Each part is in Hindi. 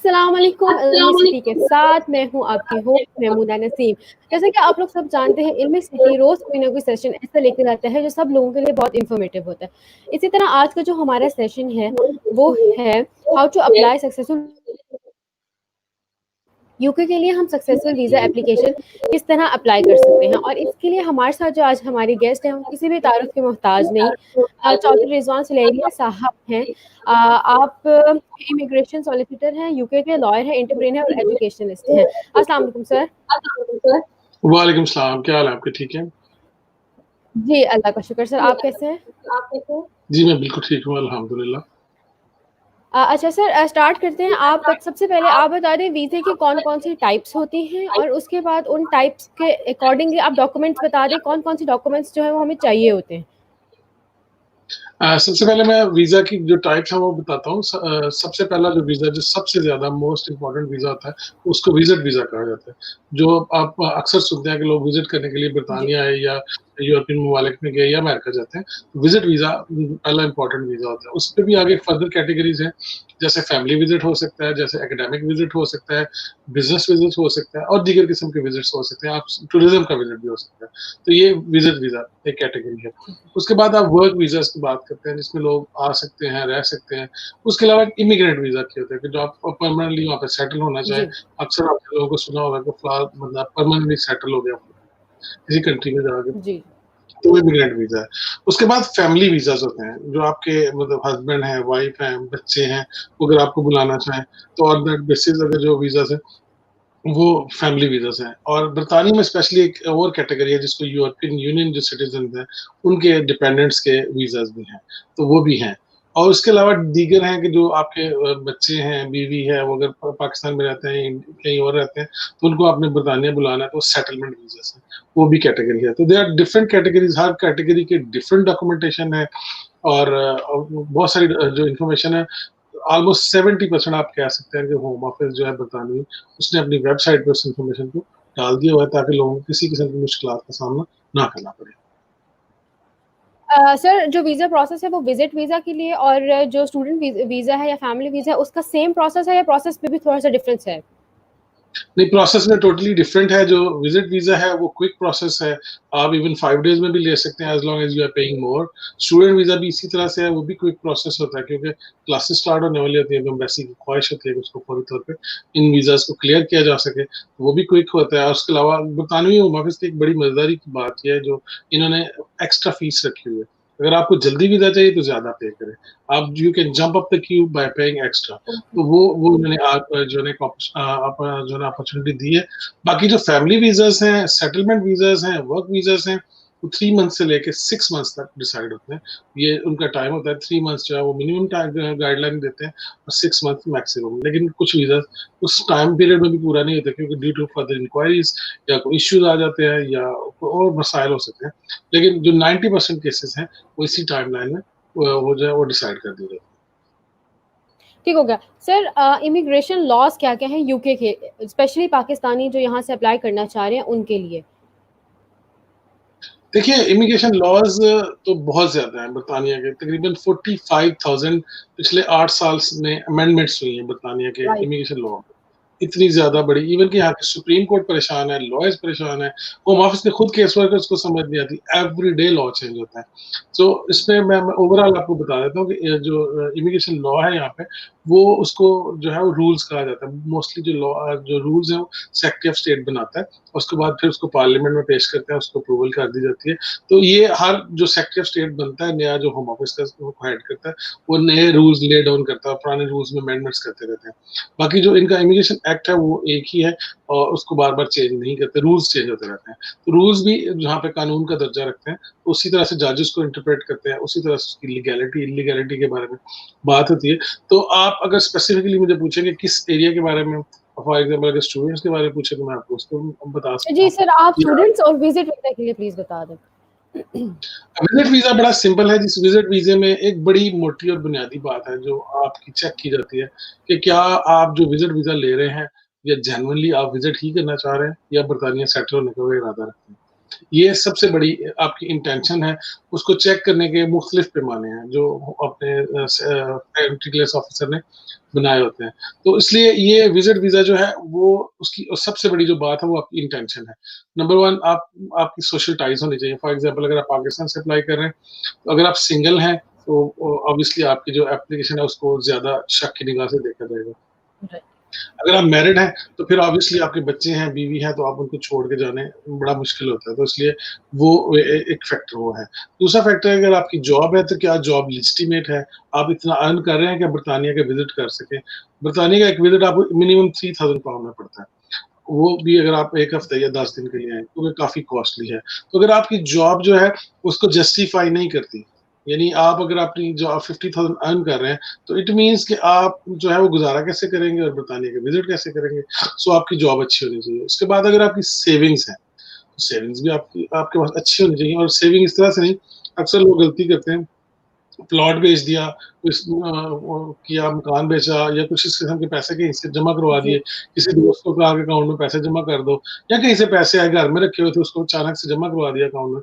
अस्सलाम वालेकुम। इल्मी सिटी के साथ मैं हूँ आपकी होस्ट महमूदा नसीम। जैसा कि आप लोग सब जानते हैं, इल्मी सिटी रोज़ कोई ना कोई सेशन ऐसा लेकर आता है जो सब लोगों के लिए बहुत इन्फॉर्मेटिव होता है। इसी तरह आज का जो हमारा सेशन है वो है how to apply successful UK के लिए हम सक्सेसफुल वीज़ा एप्लीकेशन किस तरह अप्लाई कर सकते हैं। और इसके लिए हमारे साथ जो आज हमारे गेस्ट हैं वो किसी भी तारुफ के मोहताज नहीं, चौधरी रिजवान सुलेरिया साहब हैं। आप इमिग्रेशन सॉलिसिटर हैं, यूके के लॉयर हैं, एंटरप्रेन्योर और एजुकेशनिस्ट हैं। अस्सलाम वालेकुम सर। वालेकुम सलाम, क्या हाल है आपके? ठीक है जी, अल्लाह का शुक्र। सर आप कैसे हैं? जी, मैं बिल्कुल ठीक हूँ अल्हम्दुलिल्लाह। अच्छा सर, स्टार्ट करते हैं। आप सबसे पहले आप बता दें वीज़े की कौन-कौन सी टाइप्स होती हैं और उसके बाद उन टाइप्स के अकॉर्डिंगली आप डॉक्यूमेंट्स बता दें कौन-कौन सी डॉक्यूमेंट्स जो है वो हमें चाहिए होते हैं। सबसे पहले मैं वीज़ा की जो टाइप्स हैं वो बताता हूँ। सबसे पहला जो वीज़ा जो सबसे ज़्यादा मोस्ट इम्पोर्टेंट वीज़ा होता है, उसको विज़िट वीज़ा कहा जाता है। जो आप अक्सर सुनते हैं कि लोग विज़िट करने के लिए जी। ब्रितानिया या यूरोपियन ममालिक में गए या अमेरिका जाते हैं। विज़िट वीज़ा पहला इम्पोर्टेंट वीज़ा होता है। उसपे भी आगे फर्दर कैटेगरीज़ हैं, जैसे फैमिली विज़िट हो सकता है, जैसे एकेडमिक विज़िट हो सकता है, बिज़नेस विज़िट हो सकता है और दीगर किस्म के विज़िट्स हो सकते हैं। आप टूरिज़्म का विज़िट भी हो सकता है। तो ये विज़िट वीज़ा एक कैटेगरी है। उसके बाद आप वर्क वीज़ाज़ की बात करते हैं, जिसमें लोग आ सकते हैं, रह सकते हैं। उसके अलावा इमिग्रेंट वीज़ा क्या होता है कि जो आप परमानेंटली वहाँ पे सेटल होना चाहें। जी। अक्सर आपने लोगों को सुना होगा कि फ़िलहाल बंदा परमानेंटली सेटल हो गया किसी कंट्री में जाके, जी। तो वो इमिग्रेंट वीज़ा है। उसके बाद फैमिली वीज़ाज़ होते हैं, जो आपके मतलब हस्बैंड हैं, वाइफ हैं, बच्चे हैं, वो अगर आपको बुलाना चाहें, तो ऑन दैट बेसिस अगर जो वीज़ाज़ हैं वो फैमिली वीज़ाज़ हैं। और ब्रितानिया में स्पेशली एक और कैटेगरी है जिसको यूरोपियन यूनियन जो सिटीज़न्स हैं, उनके डिपेंडेंट्स के वीज़ाज़ भी हैं, तो वो भी हैं। और उसके अलावा दीगर हैं कि जो आपके बच्चे हैं, बीवी है, वो अगर पाकिस्तान में रहते हैं, कहीं और रहते हैं, तो उनको आपने ब्रितानिया बुलाना है, तो सेटलमेंट वीज़ाज़ हैं, वो भी कैटेगरी है। तो देयर आर डिफरेंट कैटेगरीज़, हर कैटेगरी के डिफरेंट डॉक्यूमेंटेशन है और बहुत सारी जो इन्फॉर्मेशन है, ऑलमोस्ट 70% आप कह सकते हैं कि होम ऑफिस जो है बरतानवी, उसने अपनी वेबसाइट पे उस इन्फॉर्मेशन को डाल दिया हुआ है ताकि लोगों को किसी किस्म की मुश्किलात का सामना ना करना पड़े। सर जो वीज़ा प्रोसेस है वो विज़िट वीज़ा के लिए और जो स्टूडेंट वीज़ा है या फैमिली वीज़ा है उसका सेम प्रोसेस है या प्रोसेस में भी थोड़ा-सा डिफरेंस है? नहीं, प्रोसेस में टोटली डिफरेंट है। जो विजिट वीजा है वो क्विक प्रोसेस है। आप इवन 5 डेज में भी ले सकते हैं as long as you are paying more. Student visa भी इसी तरह से है, वो भी क्विक प्रोसेस होता है क्योंकि क्लासेस स्टार्ट होने वाली होती है, तो एम्बेसी की ख्वाहिश होती है कि उसको फौरी तौर पे इन वीज़ाज़ को क्लियर किया जा सके, तो वो भी क्विक होता है। और उसके अलावा बरतानवी होम ऑफिस की एक बड़ी मज़ेदारी की बात ये है जो इन्होंने एक्स्ट्रा फीस रखी हुई है। अगर आपको जल्दी वीज़ा चाहिए तो ज़्यादा पे करें। आप you can jump up the Q by paying extra. Okay. तो वो उन्होंने आप जो है जो है अपॉर्चुनिटी दी है। बाकी जो फैमिली वीज़ाज़ हैं, सेटलमेंट वीज़ाज़ हैं, वर्क वीज़ाज़ हैं, वो 3 मंथ से लेके 6 मंथ्स तक डिसाइड होते हैं। ये उनका टाइम होता है। 3 मंथ्स जो है वो मिनिमम टाइम गाइडलाइन देते हैं और 6 मंथ मैक्सिमम। लेकिन कुछ वीज़ा उस टाइम पीरियड में भी पूरा नहीं होता क्योंकि ड्यू टू फर्दर इंक्वायरीज़ या कोई इश्यूज़ आ जाते हैं या और मसाइल हो सकते हैं। लेकिन जो 90% केसेज़ हैं, वो इसी टाइमलाइन में वो जो है वो डिसाइड कर दिए जाते हैं। ठीक हो गया। सर इमिग्रेशन लॉज़ क्या-क्या हैं यूके के? स्पेशली पाकिस्तानी जो यहाँ से अप्लाई करना चाह रहे हैं उनके लिए? देखिए, इमिग्रेशन लॉज़ तो बहुत ज़्यादा हैं बरतानिया के, तकरीबन 45,000 पिछले 8 साल में अमेंडमेंट्स हुई हैं बरतानिया के राइट। Immigration law. इतनी ज़्यादा बड़ी, इवन कि यहाँ के सुप्रीम कोर्ट परेशान है, लॉयर्स परेशान है, होम ऑफिस के खुद केस वर्कर्स को समझ नहीं आती, एवरी डे लॉ चेंज होता है। सो इसमें मैं ओवरऑल आपको बता देता हूँ कि जो इमिग्रेशन लॉ है यहाँ पे, वो उसको जो है वो रूल्स कहा जाता है। मोस्टली जो लॉ जो रूल्स हैं वो सेक्रेटरी ऑफ स्टेट बनाता है, उसके बाद फिर उसको पार्लियामेंट में पेश करते हैं, उसको अप्रूवल कर दी जाती है। तो ये हर जो सेक्रेटरी ऑफ स्टेट बनता है, नया जो होम ऑफिस का वो हेड करता है, वो नए रूल्स ले डाउन करता है, पुराने रूल्स में अमेंडमेंट्स करते रहते हैं। बाकी जो इनका इमिग्रेशन एक्ट है वो एक ही है और उसको बार-बार चेंज नहीं करते, रूल्स चेंज होते रहते हैं। तो रूल्स भी जहाँ पे कानून का दर्जा रखते हैं, उसी तरह से जजेस को इंटरप्रेट करते हैं, उसी तरह से उसकी लीगैलिटी, इल्लीगैलिटी के बारे में बात होती है। तो आप अगर स्पेसिफिकली मुझे पूछेंगे किस एरिया के बारे में, फॉर एग्जांपल अगर स्टूडेंट्स के बारे में पूछे तो मैं आपको उसको बता सकता जी हूँ सर, आप या स्टूडेंट्स और विज़िट वीज़ा के लिए प्लीज़ बता दें। विजिट वीज़ा बड़ा सिंपल है। जिस विजिट वीज़े में एक बड़ी मोटी और बुनियादी बात है जो आपकी चेक की जाती है कि क्या आप जो विजिट वीज़ा ले रहे हैं, या जेन्युइनली आप विजिट ही करना चाह रहे हैं या बरतानिया सेटल होने का इरादा रखते हैं। ये सबसे बड़ी आपकी इंटेंशन है, उसको चेक करने के मुख्तलिफ पैमाने हैं, जो अपने एंट्री क्लास ऑफिसर ने बनाए होते हैं। तो इसलिए ये विज़िट वीज़ा जो है, वो उसकी सबसे बड़ी जो बात है, वो आपकी इंटेंशन है। नंबर 1 आपकी सोशल टाइज़ होनी चाहिए। फॉर एग्ज़ाम्पल अगर आप पाकिस्तान से अप्लाई कर रहे हैं, तो अगर आप सिंगल हैं, तो ऑब्वियसली आपकी जो एप्लीकेशन है, उसको ज़्यादा शक की निगाह से देखा जाएगा। राइट। अगर आप मैरिड हैं, तो फिर ऑब्वियसली आपके बच्चे हैं, बीवी है, तो आप उनको छोड़ के जाने बड़ा मुश्किल होता है, तो इसलिए वो एक फैक्टर वो है। दूसरा फैक्टर है, अगर आपकी जॉब है, तो क्या जॉब लेजिटिमेट है? आप इतना अर्न कर रहे हैं कि आप बरतानिया का विज़िट कर सकें? बरतानिया का एक विज़िट आपको मिनिमम £3000 में पड़ता है। वो भी अगर आप 1 हफ्ते या 10 दिन के लिए आएँ, तो वो काफ़ी कॉस्टली है। तो अगर आपकी जॉब जो है, उसको जस्टिफाई नहीं करती, यानी आप अगर अपनी जो आप 50,000 अर्न कर रहे हैं, तो इट मीन्स कि आप जो है वो गुज़ारा कैसे करेंगे और बरतानिया का विज़िट कैसे करेंगे? सो आपकी जॉब अच्छी होनी चाहिए। उसके बाद अगर आपकी सेविंग्स है, तो सेविंग्स भी आपकी आपके पास अच्छी होनी चाहिए, और सेविंग इस तरह से नहीं, अक्सर लोग गलती करते हैं, प्लॉट बेच दिया, वो किया, मकान बेचा, या कुछ इस किस्म के पैसे कहीं से जमा करवा जी। दिए, किसी दोस्त को कहा कि अकाउंट में पैसे जमा कर दो, या कहीं से पैसे आए घर में रखे हुए थे, उसको अचानक से जमा करवा दिया अकाउंट में,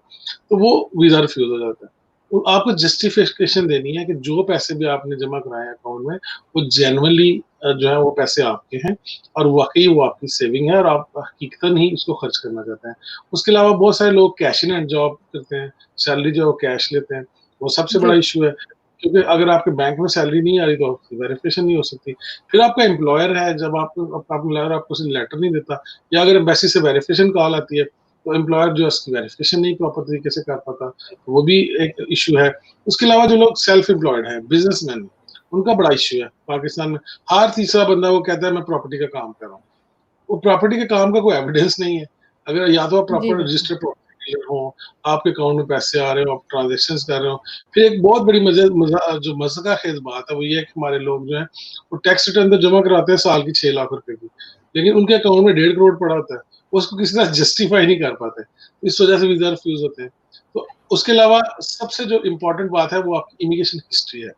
तो वो वीज़ा रिफ्यूज़ हो जाता है। तो आपको जस्टिफिकेशन देनी है कि जो पैसे भी आपने जमा कराए हैं अकाउंट में, वो जेन्युइनली जो है वो पैसे आपके हैं, और वाक़ई वो आपकी सेविंग है, और आप हकीकतन ही उसको खर्च करना चाहते हैं। उसके अलावा बहुत सारे लोग कैश इन हैंड जॉब करते हैं, सैलरी जो है वो कैश लेते हैं, वो सबसे बड़ा जी। इश्यू है। क्योंकि अगर आपके बैंक में सैलरी नहीं आ रही, तो आपकी वेरिफिकेशन नहीं हो सकती। फिर आपका एम्प्लॉयर है, जब आपको आपका एम्प्लॉयर आपको लेटर नहीं देता, या अगर एम्बेसी से वेरिफिकेशन कॉल आती है, तो एम्प्लॉयर जो है उसकी वेरिफिकेशन नहीं प्रॉपर तरीके से कर पाता, तो वो भी एक इश्यू है। उसके अलावा जो लोग सेल्फ एम्प्लॉयड हैं, बिज़नेसमैन, उनका बड़ा इश्यू है पाकिस्तान में। हर तीसरा बंदा वो कहता है मैं प्रॉपर्टी का काम कर रहा हूँ। वो प्रॉपर्टी के काम का कोई एविडेंस नहीं है। अगर या तो आप जी, प्रॉपर बिल्कुल। रजिस्टर्ड प्रॉपर्टी डीलर हो, आपके अकाउंट में पैसे आ रहे हो, आप ट्रांज़ैक्शंस कर रहे हो। फिर एक बहुत बड़ी जो मज़ाक़-ख़ेज़ बात है, वो ये है कि हमारे लोग जो हैं, वो टैक्स रिटर्न तो जमा करवाते हैं साल की 6 लाख रुपए की, लेकिन उनके अकाउंट में 1.5 करोड़ पड़ा होता है। वो उसको किसी तरह जस्टिफ़ाई नहीं कर पाते। इस वज़ह से वीज़ा रिफ्यूज़ होते हैं। तो उसके अलावा सबसे जो इम्पोर्टेंट बात है, वो आपकी इमिग्रेशन हिस्ट्री है।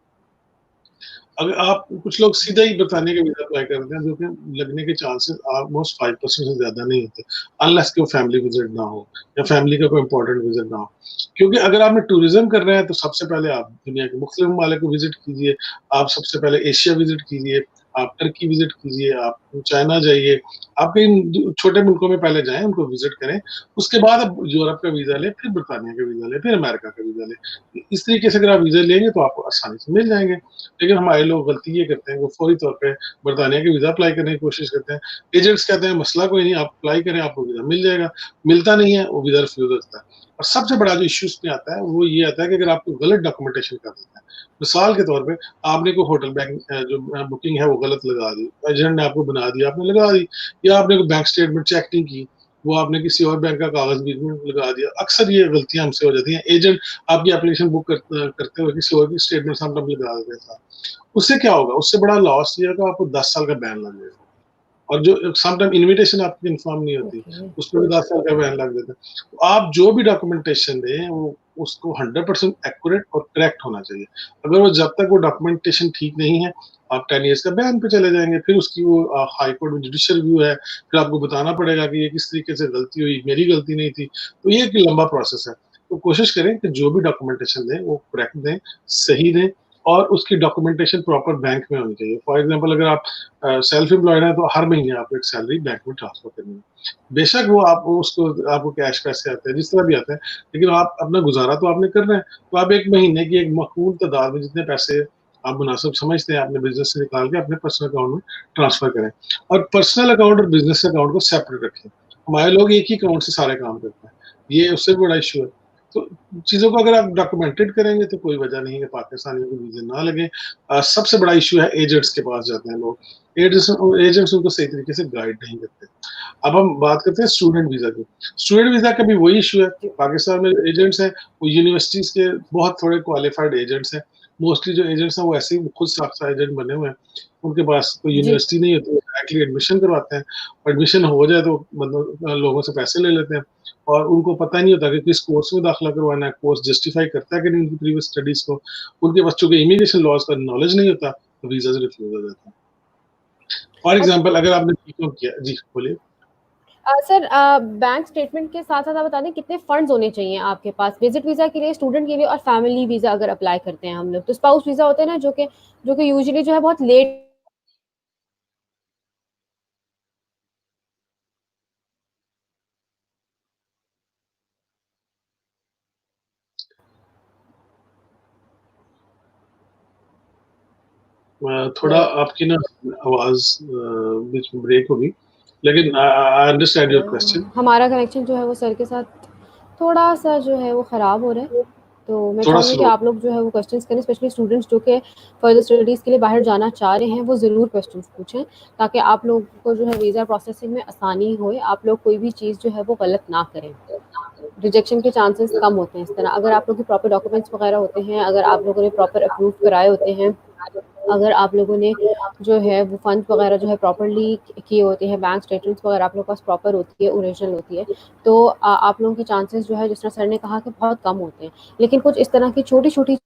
अगर आप कुछ लोग सीधा ही बरतानिया का वीज़ा अप्लाई करते हैं, जो कि लगने के चांसेस ऑलमोस्ट 5% से ज़्यादा नहीं होते, अनलेस कि वो फैमिली विज़िट ना हो, या फैमिली का कोई इम्पोर्टेंट विज़िट ना हो। क्योंकि अगर आपने टूरिज़्म कर रहे हैं, तो सबसे पहले आप दुनिया के मुख्तलिफ ममालिक को विज़िट कीजिए, आप सबसे पहले एशिया विज़िट कीजिए, आप टर्की विज़िट कीजिए, आप चाइना जाइए, आप इन द छोटे मुल्कों में पहले जाएँ, उनको विज़िट करें, उसके बाद आप यूरोप का वीज़ा लें, फिर बरतानिया का वीज़ा लें, फिर अमेरिका का वीज़ा लें। इस तरीके से अगर आप वीज़ा लेंगे, तो आपको आसानी से मिल जाएँगे। लेकिन हमारे लोग गलती ये करते हैं, वो फौरी तौर पे बरतानिया का वीज़ा अप्लाई करने की कोशिश करते हैं। एजेंट्स कहते हैं मसला कोई नहीं, आप अप्लाई करें, आपको वीज़ा मिल जाएगा। मिलता नहीं है, वो वीज़ा रिफ्यूज़ होता है। और सबसे बड़ा जो इश्यू इसमें आता है, वो ये आता है कि अगर आपको गलत डॉक्यूमेंटेशन कर देते हैं। मिसाल के तौर पे आपने कोई होटल जो बुकिंग है वो गलत लगा दी, एजेंट ने आपको बना दिया, आपने लगा दी, या आपने कोई बैंक स्टेटमेंट चेक नहीं की, वो आपने किसी और बैंक का कागज़ बीच में लगा दिया। अक्सर ये गलतियाँ हमसे हो जाती हैं। एजेंट आपकी एप्लीकेशन बुक करते हुए किसी और की स्टेटमेंट समटाइम लगा देता है। उससे क्या होगा? उससे बड़ा लॉस ये होगा, आपको 10 साल का बैन लग जाएगा। और जो समटाइम इन्विटेशन आपकी कन्फर्म नहीं होती, ओके। उसपे भी 10 साल का बैन लग जाता है। तो आप जो भी डॉक्यूमेंटेशन दें, वो उसको 100% एक्यूरेट और करेक्ट होना चाहिए। अगर वो जब तक वो डॉक्यूमेंटेशन ठीक नहीं है, आप 10 इयर्स का बैन पे चले जाएँगे। फिर उसकी वो हाई कोर्ट में जुडिशियल रिव्यू है, फिर आपको बताना पड़ेगा कि ये किस तरीके से गलती हुई, मेरी गलती नहीं थी। तो ये एक लंबा प्रोसेस है। तो कोशिश करें कि जो भी डॉक्यूमेंटेशन दें, वो करेक्ट दें, सही दें, और उसकी डॉक्यूमेंटेशन प्रॉपर बैंक में होनी चाहिए। फॉर एग्ज़ाम्पल अगर आप सेल्फ एम्प्लॉयड हैं, तो हर महीने आपको एक सैलरी बैंक में ट्रांसफर करनी है। बेशक वो आप उसको आपको कैश पैसे आते हैं, जिस तरह भी आते हैं, लेकिन आप अपना गुज़ारा तो आपने करना है। तो आप 1 महीने की एक माकूल तादाद में जितने पैसे आप मुनासिब समझते हैं, अपने बिज़नेस से निकाल के अपने पर्सनल अकाउंट में ट्रांसफर करें। और पर्सनल अकाउंट और बिज़नेस अकाउंट को सेपरेट रखें। हमारे लोग एक ही अकाउंट से सारे काम करते हैं। ये उससे भी बड़ा इश्यू है। तो चीज़ों को अगर आप डॉक्यूमेंटेड करेंगे, तो कोई वजह नहीं है कि पाकिस्तानियों को वीज़े ना लगे। सबसे बड़ा इश्यू है, एजेंट्स के पास जाते हैं लोग। एजेंट्स उनको सही तरीके से गाइड नहीं करते। अब हम बात करते हैं स्टूडेंट वीज़ा की। स्टूडेंट वीज़ा का भी वही इश्यू है। जी। पाकिस्तान में एजेंट्स हैं, वो यूनिवर्सिटीज़ के बहुत थोड़े क्वालिफाइड एजेंट्स हैं। मोस्टली जो एजेंट्स हैं, वो ऐसे ही खुद साख्ता एजेंट बने हुए हैं। उनके पास कोई जी। यूनिवर्सिटी नहीं होती, वो डायरेक्टली एडमिशन करवाते हैं। एडमिशन हो जाए, तो मतलब लोगों से पैसे ले लेते हैं, और उनको पता नहीं होता कि किस कोर्स में दाखिला करवाना है, कोर्स जस्टिफाई करता है कि नहीं उनकी प्रीवियस स्टडीज़ को। उनके बच्चों के इमिग्रेशन लॉज़ का नॉलेज नहीं होता, तो वीज़ाज़ रिफ्यूज़ हो जाते हैं। फॉर अच्छा। एग्ज़ाम्पल अगर आपने बीकॉम किया, जी, बोलिए? सर बैंक स्टेटमेंट के साथ-साथ आप बता दें कितने फंड्स होने चाहिए आपके पास विज़िट वीज़ा के लिए, स्टूडेंट के लिए और फैमिली वीज़ा अगर अप्लाई करते हैं हम लोग। तो स्पाउस वीज़ा होते हैं ना जो कि यूजुअली जो है बहुत लेट थोड़ा आपकी ना आवाज़ बीच में ब्रेक हो गई, लेकिन आई अंडरस्टैंड योर क्वेश्चन। हमारा कनेक्शन जो है वो सर के साथ थोड़ा-सा जो है वो ख़राब हो रहा है। तो मैं थोड़ा चाहूँगी कि स्लो। आप लोग जो है वो क्वेश्चंस करें, स्पेशली स्टूडेंट्स जो कि फर्दर स्टडीज़ के लिए बाहर जाना चाह रहे हैं, वो ज़रूर क्वेश्चंस पूछें, ताकि आप लोगों को जो है वीज़ा प्रोसेसिंग में आसानी होए, आप लोग कोई भी चीज़ जो है वो गलत ना करें। रिजेक्शन के चांसेस कम होते हैं इस तरह। अगर आप लोग के प्रॉपर डॉक्यूमेंट्स वगैरह होते हैं, अगर आप लोगों ने प्रॉपर अप्रूव कराए होते हैं, अगर आप लोगों ने जो है वो फंड्स वगैरह जो है प्रॉपर्ली किए होते हैं, बैंक स्टेटमेंट्स वगैरह आप लोगों के पास प्रॉपर होती है, ओरिजिनल होती है, तो आप लोगों के चांसेस जो है जिस तरह सर ने कहा कि बहुत कम होते हैं। लेकिन कुछ इस तरह की छोटी-छोटी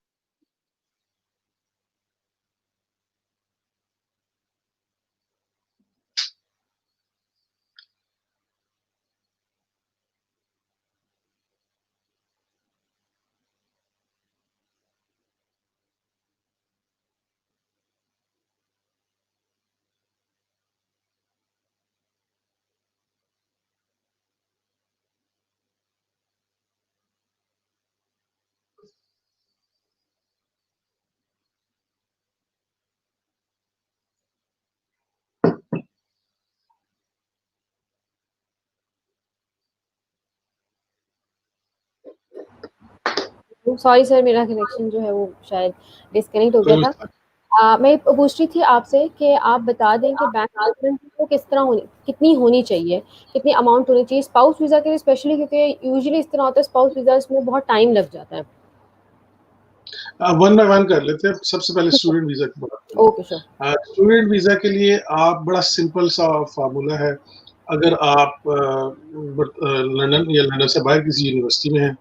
सॉरी सर मेरा कनेक्शन जो है वो शायद डिस्कनेक्ट हो गया कोई था। मसला मैं पूछ रही थी आपसे कि आप बता दें कि बैंक स्टेटमेंट को किस तरह होनी कितनी होनी चाहिए, कितनी अमाउंट होनी चाहिए स्पाउस वीज़ा के लिए स्पेशली क्योंकि यूजुअली इस तरह होता है स्पाउस वीज़ाज़ में बहुत टाइम लग जाता है। वन बाय वन कर लेते हैं। सबसे पहले ठीक है, स्टूडेंट वीज़ा की बात करें। Okay sure. स्टूडेंट वीज़ा के लिए आप बड़ा सिंपल सा फ़ॉर्मूला है। अगर आप लंदन या लंदन से बाहर किसी यूनिवर्सिटी में हैं,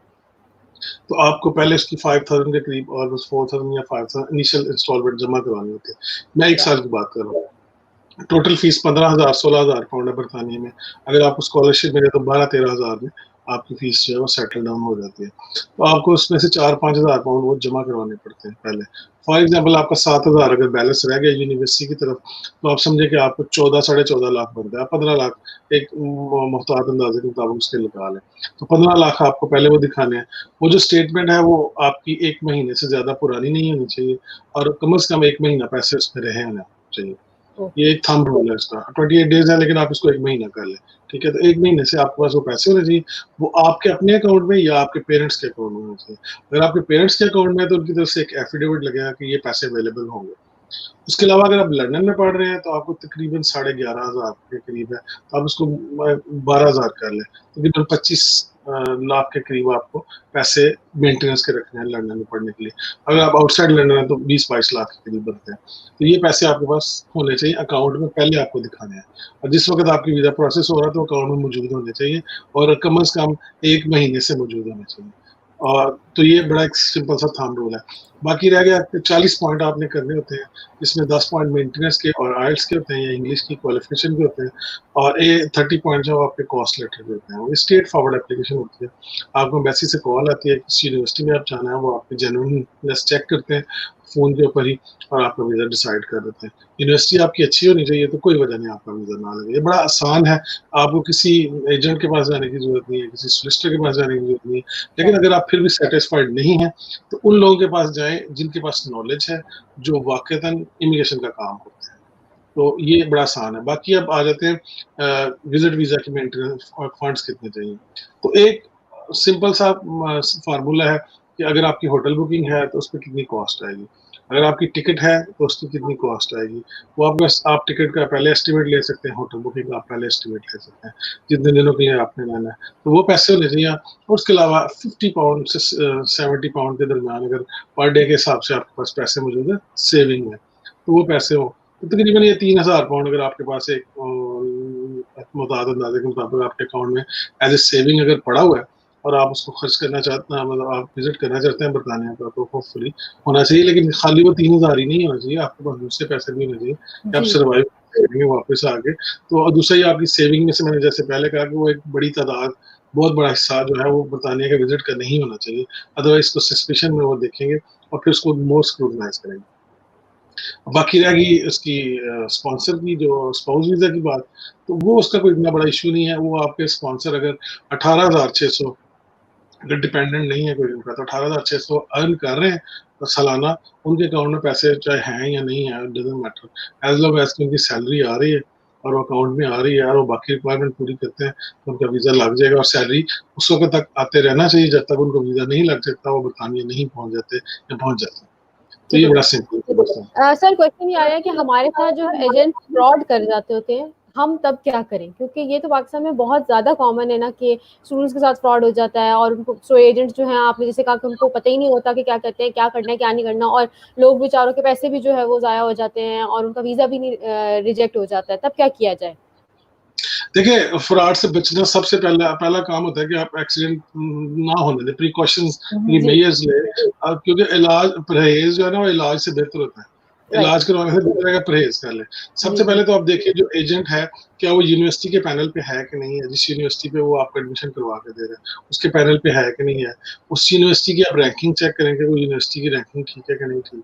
तो आपको पहले उसकी 5000 के करीब ऑलमोस्ट 4000 या 5000 इनिशियल इंस्टॉलमेंट जमा करवानी होती है। मैं 1 साल की बात कर रहा हूँ। टोटल फीस 15,000 16,000 पाउंड है बरतानिया में। अगर आपको स्कॉलरशिप मिले तो 12-13,000 में आपकी फीस जो है वो सेटल डाउन हो जाती है। तो आपको उसमें से 4-5,000 पाउंड वो जमा करवाने पड़ते हैं पहले। फॉर एग्ज़ाम्पल आपका 7,000 अगर बैलेंस रह गया यूनिवर्सिटी की तरफ, तो आप समझिए कि आपको 14 साढ़े 14 लाख बनता है। 15 लाख एक मुहतात अंदाज़े के मुताबिक उसके लगा लें। तो 15 लाख आपको पहले वो दिखाने हैं। वो जो स्टेटमेंट है वो आपकी 1 महीने से ज़्यादा पुरानी नहीं होनी चाहिए और कम से कम 1 महीना पैसे उसमें रहे होने चाहिए। ओके, ये एक थंब रूल है इसका। 28 डेज़ है लेकिन आप इसको 1 महीना कर लें, ठीक है? तो 1 महीने से आपके पास वो पैसे होने चाहिए, वो आपके अपने अकाउंट में या आपके पेरेंट्स के अकाउंट में होने चाहिए। अगर आपके पेरेंट्स के अकाउंट में है तो उनकी तरफ से एक एफिडेविट लगेगा कि ये पैसे अवेलेबल होंगे। उसके अलावा अगर आप लंदन में पढ़ रहे हैं तो आपको तकरीबन 11,500 के करीब है, तो आप उसको 12,000 कर लें, तकरीबन 25 लाख के करीब आपको पैसे मेंटेनेंस के रखने हैं लंदन में पढ़ने के लिए। अगर आप आउटसाइड लंदन है तो 20-22 लाख के करीब बनते हैं। तो ये पैसे आपके पास होने चाहिए अकाउंट में, पहले आपको दिखाने हैं और जिस वक़्त आपकी वीज़ा प्रोसेस हो रहा है तो अकाउंट में मौजूद होने चाहिए और कम से कम 1 महीने से मौजूद होने चाहिए। और तो ये बड़ा एक सिंपल सा थंब रूल है। बाकी रह गया 40 पॉइंट आपने करने होते हैं, इसमें 10 पॉइंट मेंटेनेंस के और आइल्स के होते हैं या इंग्लिश की क्वालिफिकेशन के होते हैं और ये 30 पॉइंट जो आपके कॉस्ट लेटर के होते हैं, वो स्ट्रेट फॉरवर्ड एप्लीकेशन होती है। आपको एम्बेसी से कॉल आती है, किस यूनिवर्सिटी में आप जाना है, वो आपकी जेन्युइननेस चेक करते हैं फ़ोन के ऊपर ही और आपका वीज़ा डिसाइड कर देते हैं। यूनिवर्सिटी आपकी अच्छी होनी चाहिए, तो कोई वजह नहीं आपका वीज़ा ना लगे। ये बड़ा आसान है, आपको किसी एजेंट के पास जाने की ज़रूरत नहीं है, किसी सॉलिसिटर के पास जाने की ज़रूरत नहीं है। लेकिन राइट। अगर आप फिर भी सैटिस्फाइड नहीं हैं, तो उन लोगों के पास जाएँ जिनके पास नॉलेज है, जो वाक़ईतन इमिग्रेशन का काम करते हैं। तो ये बड़ा आसान है। बाकी अब आ जाते हैं विज़िट वीज़ा की मेंटेनेंस और फंड्स कितने चाहिए। तो एक सिंपल सा फ़ॉर्मूला है कि अगर आपकी होटल बुकिंग है, तो उसपे कितनी कॉस्ट आएगी। अगर आपकी टिकट है, तो उसकी कितनी कॉस्ट आएगी। वो आप बस आप टिकट का पहले एस्टीमेट ले सकते हैं, होटल बुकिंग का आप पहले एस्टीमेट ले सकते हैं, जितने दिनों के लिए आपने रहना है। तो वो पैसे होने चाहिए और उसके अलावा 50 पाउंड से 70 पाउंड के दरमियान अगर पर डे के हिसाब से आपके पास पैसे मौजूद हैं सेविंग में, तो वो पैसे हो तो तकरीबन ये 3,000 पाउंड अगर आपके पास एक मुताद अंदाजे के मुताबिक आपके अकाउंट में एज ए सेविंग अगर पड़ा हुआ है और आप उसको खर्च करना चाहते हैं, मतलब आप विजिट करना चाहते हैं बरतानिया का, तो होपफुली होना चाहिए। लेकिन खाली वो 3,000 ही नहीं होना चाहिए, आपके पास दूसरे पैसे भी होने चाहिए कि आप जी। सर्वाइव करेंगे वापस आके। तो और दूसरा ये आपकी सेविंग में से मैंने जैसे पहले कहा कि वो एक बड़ी तादाद, बहुत बड़ा हिस्सा जो है वो बरतानिया का विज़िट का नहीं होना चाहिए। अदरवाइज़ इसको सस्पिशन में वो देखेंगे और फिर उसको मोर स्क्रूटनाइज़ करेंगे। बाकी रह गई उसकी स्पॉन्सर की जो स्पाउस वीज़ा की बात, तो वो उसका कोई इतना बड़ा इश्यू नहीं है। वो आपके स्पॉन्सर अगर 18,600 अगर डिपेंडेंट नहीं है कोई उनका, तो 18,600 अर्न कर रहे हैं तो सालाना, उनके अकाउंट में पैसे चाहे हैं या नहीं है, doesn't matter. As long as कि उनकी सैलरी आ रही है और वो अकाउंट में आ रही है और वो बाकी रिक्वायरमेंट पूरी करते हैं, तो उनका वीज़ा लग जाएगा और सैलरी उस वक़्त तक आते रहना चाहिए जब तक उनको वीज़ा नहीं लग सकता, वो बरतानिया नहीं पहुँच जाते या पहुँच जाते हैं। तो ठीक ये हो बड़ा गया। सिंपल है। सर क्वेश्चन ये आ रहा है कि हमारे साथ जो है एजेंट फ्रॉड कर जाते होते हैं, हम तब क्या करें? क्योंकि ये तो पाकिस्तान में बहुत ज़्यादा कॉमन है ना कि स्टूडेंट्स के साथ फ्रॉड हो जाता है और उनको सो एजेंट्स जो हैं आपने जैसे कहा कि उनको पता ही नहीं होता कि क्या करते हैं, क्या करना है, क्या नहीं करना और लोग बेचारों के पैसे भी जो है वो ज़ाया हो जाते हैं और उनका वीज़ा भी नहीं रिजेक्ट हो जाता है, तब क्या किया जाए? देखिए, फ्रॉड से बचना सबसे पहला पहला काम होता है कि आप एक्सीडेंट ना होने दें, प्रिकॉशंस की जी, मेजर्स लें। क्योंकि इलाज परहेज़ जो है ना, वो इलाज से बेहतर होता है। राइट। इलाज करवाने से बेहतर है कि परहेज़ कर लें। सबसे जी, पहले तो आप देखिए जो एजेंट है, क्या वो यूनिवर्सिटी के पैनल पे है कि नहीं है? जिस यूनिवर्सिटी पे वो आपको एडमिशन करवा के दे रहे हैं, उसके पैनल पे है कि नहीं है? उस यूनिवर्सिटी की आप रैंकिंग चेक करें कि वो यूनिवर्सिटी की रैंकिंग ठीक है कि नहीं ठीक।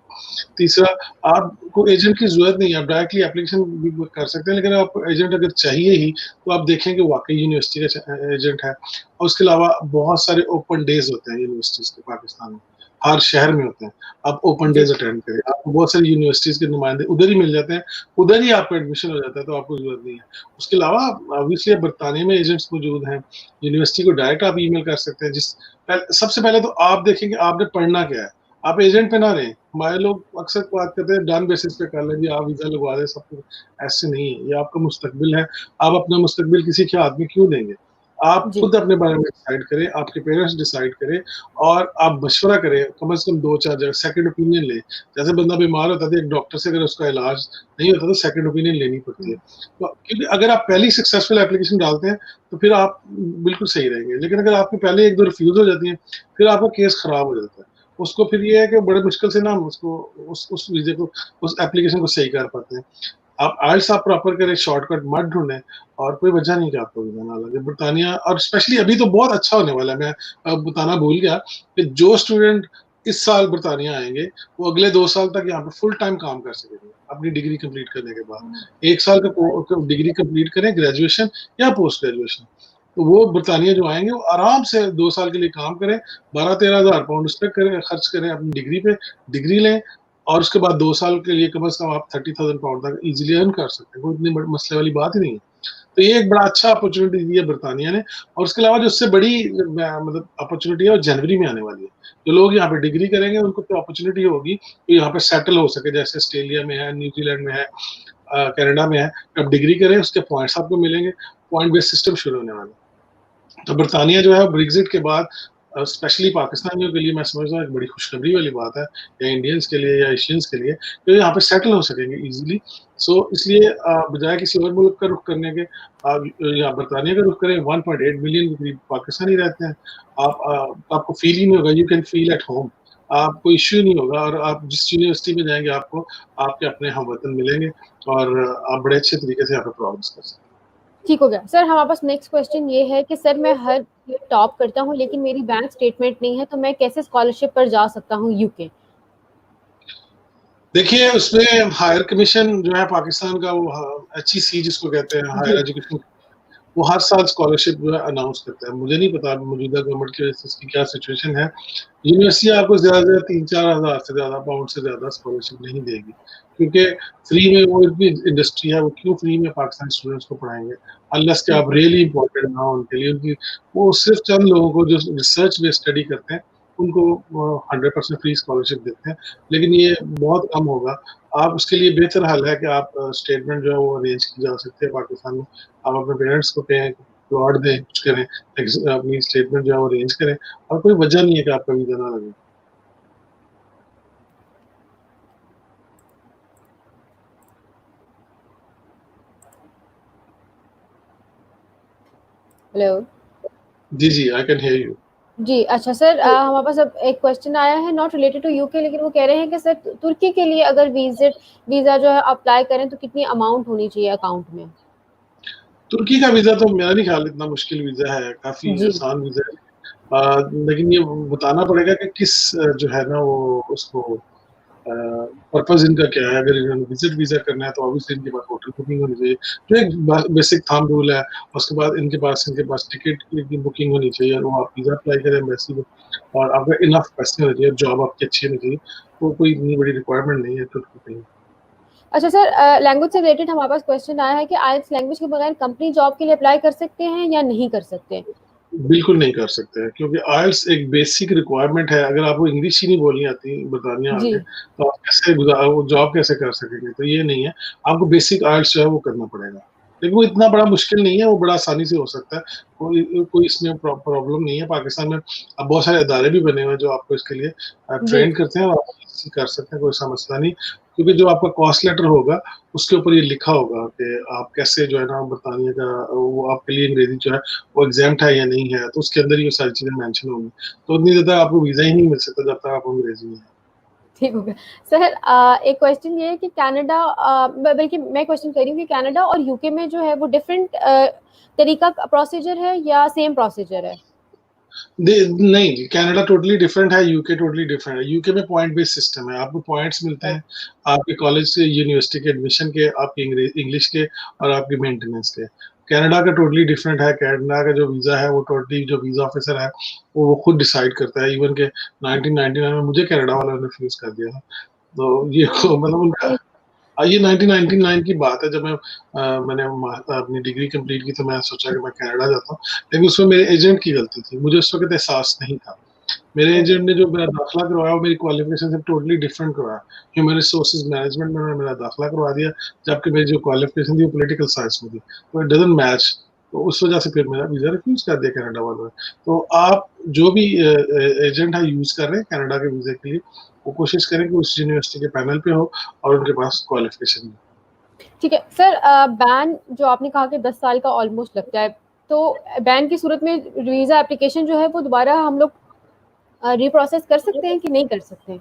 तीसरा, आपको एजेंट की ज़रूरत नहीं है, आप डायरेक्टली एप्लीकेशन भी कर सकते हैं, लेकिन आप एजेंट अगर चाहिए ही, तो आप देखें कि वाक़ई यूनिवर्सिटी का एजेंट है। और उसके अलावा बहुत सारे ओपन डेज़ होते हैं यूनिवर्सिटीज़ के पाकिस्तान में, हर शहर में होते हैं। आप ओपन जी, डेज़ अटेंड करें, आपको बहुत सारी यूनिवर्सिटीज़ के नुमाइंदे उधर ही मिल जाते हैं, उधर ही आपका एडमिशन हो जाता है, तो आपको ज़रूरत नहीं है। उसके अलावा ऑब्वियसली बरतानिया में एजेंट्स मौजूद हैं, यूनिवर्सिटी को डायरेक्ट आप ईमेल कर सकते हैं। सबसे पहले तो आप देखें कि आपने पढ़ना क्या है, आप एजेंट पे ना रहें। हमारे लोग अक्सर बात करते हैं डन बेसिस पे कर लें जी, आप वीज़ा लगवा दें सब कुछ, ऐसे नहीं है। ये आपका मुस्तकबिल है, आप अपना मुस्तकबिल किसी के हाथ में क्यों देंगे? आप जी, खुद अपने बारे में डिसाइड करें, आपके पेरेंट्स डिसाइड करें और आप मशवरा करें, कम से कम 2-4 जगह सेकंड ओपिनियन लें। जैसे बंदा बीमार होता है तो एक डॉक्टर से अगर उसका इलाज नहीं होता तो सेकंड ओपिनियन लेनी पड़ती है। तो क्योंकि अगर आप पहली सक्सेसफुल एप्लीकेशन डालते हैं, तो फिर आप बिल्कुल सही रहेंगे। लेकिन अगर आपकी पहले 1-2 रिफ्यूज़ हो जाती हैं, फिर आपका केस खराब हो जाता है। उसको फिर ये है कि बड़े मुश्किल से ना हम उसको उस वीज़े को, उस एप्लीकेशन को सही कर पाते हैं। आप आइल्स आप प्रॉपर करें, शॉर्टकट मत ढूँढें और कोई वजह नहीं कि आपको वीज़ा ना लगे। ब्रिटानिया और स्पेशली अभी तो बहुत अच्छा होने वाला है। मैं बताना भूल गया कि जो स्टूडेंट इस साल ब्रिटानिया आएँगे, वो अगले 2 साल तक यहाँ पे फुल टाइम काम कर सकेंगे, अपनी डिग्री कंप्लीट करने के बाद। 1 साल का डिग्री कंप्लीट करें, ग्रेजुएशन या पोस्ट ग्रेजुएशन। तो वो ब्रिटानिया जो आएँगे, वो आराम से 2 साल के लिए काम करें, 12-13 हज़ार पाउंड उस पे करें, खर्च करें अपनी डिग्री पे, डिग्री लें और उसके बाद 2 साल के लिए कम से कम आप 30,000 पाउंड तक ईज़िली अर्न कर सकते हैं, कोई इतनी बड़ी मसले वाली बात ही नहीं है। तो ये एक बड़ा अच्छा अपॉर्च्युनिटी दी है बरतानिया ने और उसके अलावा जो उससे बड़ी मतलब अपॉर्च्युनिटी है वो जनवरी में आने वाली है। जो लोग यहाँ पे डिग्री करेंगे उनको तो अपॉर्च्युनिटी होगी कि यहाँ पे सेटल हो सके जैसे ऑस्ट्रेलिया में है, न्यूज़ीलैंड में है, कनाडा में है। आप डिग्री करें उसके पॉइंट्स आपको मिलेंगे, पॉइंट बेस्ड सिस्टम शुरू होने वाला है। तो बरतानिया जो है ब्रेग्ज़िट के बाद स्पेशली पाकिस्तानियों के लिए मैं समझता हूँ एक बड़ी खुशखबरी वाली बात है, या इंडियंस के लिए या एशियंस के लिए, जो यहाँ पे सेटल हो सकेंगे ईज़िली। सो इसलिए बजाय किसी और मुल्क का रुख करने के आप यहाँ बरतानिया का रुख करें। 1.8 मिलियन के करीब पाकिस्तानी रहते हैं। आपको फ़ील ही नहीं होगा, you can feel at home. आपको इश्यू नहीं होगा और आप जिस यूनिवर्सिटी में जाएँगे आपको आपके अपने हमवतन मिलेंगे और आप बड़े अच्छे तरीके से यहाँ पे प्रोग्रेस कर सकते हैं। ठीक हो गया। सर हमारे पास नेक्स्ट क्वेश्चन ये है कि सर मैं हर ईयर टॉप करता हूँ लेकिन मेरी बैंक स्टेटमेंट नहीं है, तो मैं कैसे स्कॉलरशिप पर जा सकता हूँ यूके? देखिए, उसमें हायर कमीशन जो है पाकिस्तान का, वो एचईसी जिसको कहते हैं, जी, हायर एजुकेशन, वो हर साल स्कॉलरशिप जो है अनाउंस करता है। मुझे नहीं पता मौजूदा गवर्नमेंट की वजह से इसकी क्या सिचुएशन है। यूनिवर्सिटी आपको ज़्यादा से ज़्यादा 3-4 हज़ार से ज़्यादा पाउंड से ज़्यादा स्कॉलरशिप नहीं देगी, क्योंकि फ्री में वो इतनी इंडस्ट्री है, वो क्यों फ्री में पाकिस्तानी स्टूडेंट्स को पढ़ाएँगे? अनलेस कि आप रियली इम्पोर्टेंट ना हो उनके लिए। उनकी वो सिर्फ़ चंद लोगों को जो रिसर्च बेस्ड स्टडी करते हैं, उनको 100% फ्री स्कॉलरशिप देते हैं, लेकिन ये बहुत कम होगा। आप उसके लिए बेहतर हल है कि आप स्टेटमेंट जो है वो अरेंज की जा सकती है पाकिस्तान में। आप अपने पेरेंट्स को कहें, प्लॉट दें, कुछ करें, अपनी स्टेटमेंट जो है वो अरेंज करें और कोई वजह नहीं है कि आपका वीज़ा ना लगे। हेलो। जी, जी, आई कैन हियर यू। जी, अच्छा सर, हमारे पास अब एक क्वेश्चन आया है नॉट रिलेटेड टू यूके, लेकिन वो कह रहे हैं कि सर तुर्की के लिए अगर वीज़ा जो है अप्लाई करें तो कितनी अमाउंट होनी चाहिए अकाउंट में? तुर्की का वीज़ा तो मेरा नहीं ख़्याल इतना मुश्किल वीज़ा है, काफ़ी जी। आसान वीज़ा है। लेकिन ये बताना पड़ेगा कि किस जो है ना वो उसको अ, पर्पज़ इनका क्या है? अगर इन्होंने विज़िट वीज़ा करना है तो ऑब्वियसली इनके पास होटल बुकिंग होनी चाहिए, जो एक बेसिक थंब रूल है। उसके बाद इनके पास टिकट की बुकिंग होनी चाहिए और वो आप वीज़ा अप्लाई करें एम्बेसी में और आपका इनफ पैसे होने चाहिए, जॉब आपकी अच्छी होनी चाहिए, तो कोई इतनी बड़ी रिक्वायरमेंट नहीं है तुर्की के लिए। अच्छा सर, लैंग्वेज से रिलेटेड हमारे पास क्वेश्चन आया है कि आइल्स लैंग्वेज के बगैर कंपनी जॉब के लिए अप्लाई कर सकते हैं या नहीं कर सकते? बिल्कुल नहीं कर सकते हैं क्योंकि आइल्स एक बेसिक रिक्वायरमेंट है। अगर आपको इंग्लिश ही नहीं बोलनी आती बरतानिया जी। आके, तो आप कैसे वो जॉब कैसे कर सकेंगे? तो ये नहीं है, आपको बेसिक आइल्स जो है वो करना पड़ेगा। लेकिन वो इतना बड़ा मुश्किल नहीं है, वो बड़ा आसानी से हो सकता है। कोई कोई इसमें प्रॉब्लम नहीं है। पाकिस्तान में अब बहुत सारे इदारे भी बने हुए हैं जो आपको इसके लिए जी। ट्रेन करते हैं और आप कर सकते हैं, कोई ऐसा मसला नहीं। क्योंकि जो आपका कॉस्ट लेटर होगा, उसके ऊपर ये लिखा होगा कि आप कैसे जो है ना बरतानिया का वो आपके लिए अंग्रेज़ी जो है वो एग्ज़ैम्प्ट है या नहीं है, तो उसके अंदर ये सारी चीज़ें मेंशन होंगी। तो उतनी देर तक आपको वीज़ा ही नहीं मिल सकता जब तक आपको अंग्रेज़ी नहीं है। ठीक हो गया। सर, एक क्वेश्चन ये है कि कनाडा, बल्कि मैं क्वेश्चन कर रही हूँ कि कनाडा और यूके में जो है वो डिफरेंट तरीका प्रोसीजर है या सेम प्रोसीजर है? दे नहीं, कनाडा टोटली डिफरेंट है, यूके टोटली डिफरेंट है। यूके में पॉइंट बेस्ड सिस्टम है, आपको पॉइंट्स मिलते अच्छा। हैं, आपके कॉलेज से यूनिवर्सिटी के एडमिशन के, आपके इंग्लिश के और आपके मेंटेनेंस के। कनाडा का टोटली डिफरेंट है, कनाडा का जो वीज़ा है वो टोटली जो वीज़ा ऑफिसर है, वो खुद डिसाइड करता है। इवन के 1999 में मुझे कनाडा वालों ने रिफ्यूज़ कर दिया था। तो ये मतलब उनका ये 1999 की बात है जब मैंने अपनी डिग्री कंप्लीट की तो मैं सोचा कि मैं कनाडा जाता हूँ, लेकिन उसमें मेरे एजेंट की गलती थी, मुझे उस वक़्त एहसास नहीं था। मेरे ओके। एजेंट ने जो मेरा दाखिला करवाया वो मेरी क्वालिफ़िकेशन से टोटली डिफरेंट करवाया। ह्यूमन रिसोर्सेज़ मैनेजमेंट में उन्होंने मेरा दाखिला करवा दिया, जबकि मेरी जो क्वालिफ़िकेशन थी वो पॉलिटिकल साइंस में थी, तो इट डज़न्ट मैच। तो उस वजह से फिर मेरा वीज़ा रिफ्यूज़ कर दिया कनाडा वालों ने। तो आप जो भी एजेंट है यूज़ कर रहे हैं कनाडा के वीज़ा के लिए, वो कोशिश करें कि उस यूनिवर्सिटी के पैनल पे हो और उनके पास क्वालिफ़िकेशन हो। ठीक है सर, बैन जो आपने कहा कि 10 साल का ऑलमोस्ट लगता है, तो बैन की सूरत में वीज़ा एप्लीकेशन जो है वो दोबारा हम लोग रिप्रोसेस कर सकते हैं कि नहीं कर सकते?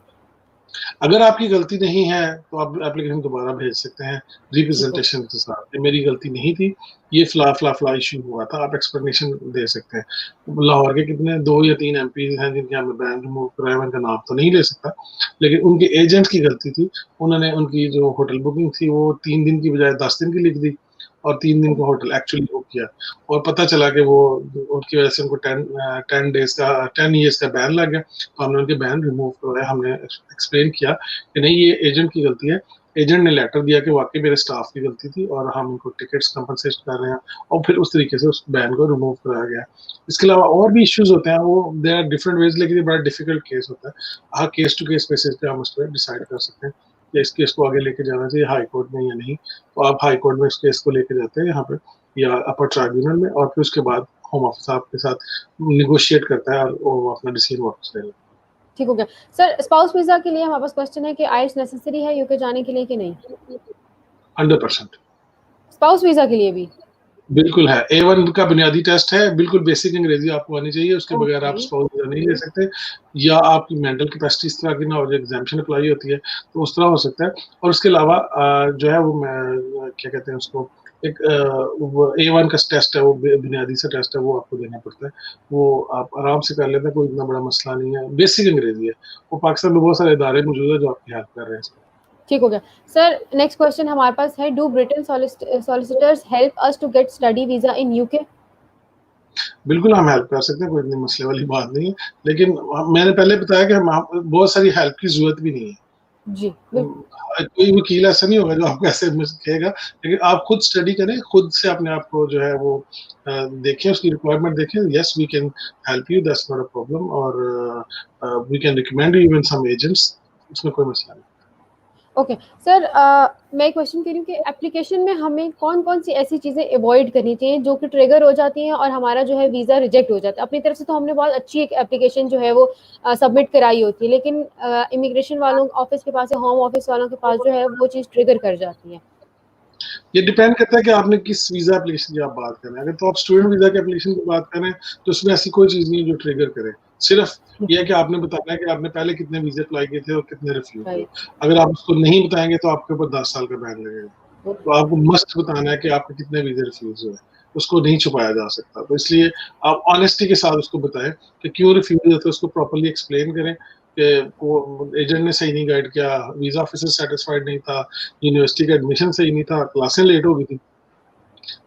अगर आपकी गलती नहीं है, तो आप एप्लीकेशन दोबारा भेज सकते हैं ठीक हो रिप्रेजेंटेशन के साथ कि मेरी गलती नहीं थी, ये फ़ला इश्यू हुआ था, आप एक्सप्लेनेशन दे सकते हैं। लाहौर के कितने 2 या 3 एमपीज़ हैं जिनके हमने बैन रिमूव कराया, मैं उनका नाम तो नहीं ले सकता, लेकिन उनके एजेंट की गलती थी। उन्होंने उनकी जो होटल बुकिंग थी वो 3 दिन की बजाय 10 दिन की लिख दी और 3 दिन का होटल एक्चुअली बुक किया और पता चला कि वो उनकी वजह से उनको 10 डेज़ का 10 इयर्स का बैन लग गया। तो हमने उनके बैन रिमूव करवाए, हमने एक्सप्लेन किया कि नहीं ये एजेंट की गलती है। एजेंट ने लेटर दिया कि वाक़ई मेरे स्टाफ की गलती थी और हम उनको टिकट्स कंपनसेट कर रहे हैं और फिर उस तरीके से उस बैन को रिमूव कराया गया। इसके अलावा और भी इश्यूज़ होते हैं, वो देयर आर डिफरेंट वेज़, लेकिन ये बड़ा डिफिकल्ट केस होता है। हाँ, केस टू केस बेसिस पे हम उस पे डिसाइड कर सकते हैं कि इस केस को आगे लेके जाना चाहिए हाई कोर्ट में या नहीं। तो आप हाई कोर्ट में इस केस को लेके जाते हैं यहाँ पे या अपर ट्राइब्यूनल में और फिर उसके बाद होम ऑफिस आपके साथ नेगोशिएट करता है और वो अपना डिसीजन वापस ले लेता है। ठीक हो गया। सर, स्पाउस वीज़ा के लिए हमारे पास क्वेश्चन है कि आइल्स नेसेसरी है यूके जाने के लिए कि नहीं? 100%। स्पाउस वीज़ा के लिए भी? बिल्कुल है। A1 का बुनियादी टेस्ट है, बिल्कुल बेसिक अंग्रेज़ी आपको आनी चाहिए, उसके बगैर आप ओके। स्पाउस वीज़ा नहीं ले सकते या आपकी मेंटल कैपेसिटी इस तरह की ना हो जो एग्ज़ाम्पशन अप्लाई होती है, तो उस तरह हो सकता है। और उसके अलावा जो है वो मैं क्या कहते हैं उसको एक वो A1 का टेस्ट है, वो बुनियादी सा टेस्ट है, वो आपको देना पड़ता है। वो आप आराम से कर लेते हैं, कोई इतना बड़ा मसला नहीं है, बेसिक अंग्रेज़ी है। वो पाकिस्तान में बहुत सारे इदारे मौजूद हैं जो आपकी हेल्प कर रहे हैं इसमें। ठीक हो गया। सर, नेक्स्ट क्वेश्चन हमारे पास है, do Britain solicitors help us to get study visa in UK? बिल्कुल हम हेल्प कर सकते हैं, कोई इतने मसले वाली बात नहीं है। लेकिन मैंने पहले बताया कि हम बहुत सारी हेल्प की ज़रूरत भी नहीं है। जी, बिल्कुल। कोई वकील ऐसा नहीं होगा जो आपको ऐसे कहेगा, लेकिन आप खुद स्टडी करें, खुद से अपने आप को जो है वो देखें, उसकी रिक्वायरमेंट देखें। Yes we can help you, that's not a problem और we can recommend you even some agents, उसमें कोई मसला नहीं। ओके। सर, मैं क्वेश्चन कर रही हूँ कि एप्लीकेशन में हमें कौन-कौन सी ऐसी चीज़ें अवॉइड करनी चाहिए जो कि ट्रिगर हो जाती हैं और हमारा जो है वीज़ा रिजेक्ट हो जाता है? अपनी तरफ से तो हमने बहुत अच्छी एक एप्लीकेशन जो है वो सबमिट कराई होती है, लेकिन इमिग्रेशन वालों ऑफिस के पास या होम ऑफिस वालों के पास जो है वो चीज़ ट्रिगर कर जाती है। ये डिपेंड करता है कि आपने किस वीज़ा एप्लीकेशन की आप बात कर रहे हैं। अगर तो आप स्टूडेंट वीज़ा के एप्लीकेशन की बात कर रहे हैं, तो उसमें ऐसी कोई चीज़ नहीं है जो ट्रिगर करे। सिर्फ ये है कि आपने बताना है कि आपने पहले कितने वीज़े अप्लाई किए थे और कितने रिफ्यूज़ हुए। राइट। अगर आप उसको नहीं बताएँगे तो आपके ऊपर 10 साल का बैन लगेगा। तो आपको मस्ट बताना है कि आपके कितने वीज़े रिफ्यूज़ हुए। उसको नहीं छुपाया जा सकता। तो इसलिए आप ऑनेस्टी के साथ उसको बताएँ कि क्यों रिफ्यूज़ हुए थे, उसको प्रॉपर्ली एक्सप्लेन करें कि वो एजेंट ने सही नहीं गाइड किया, वीज़ा ऑफिसर सैटिस्फाइड नहीं था, यूनिवर्सिटी का एडमिशन सही नहीं था, क्लासें लेट हो गई थी।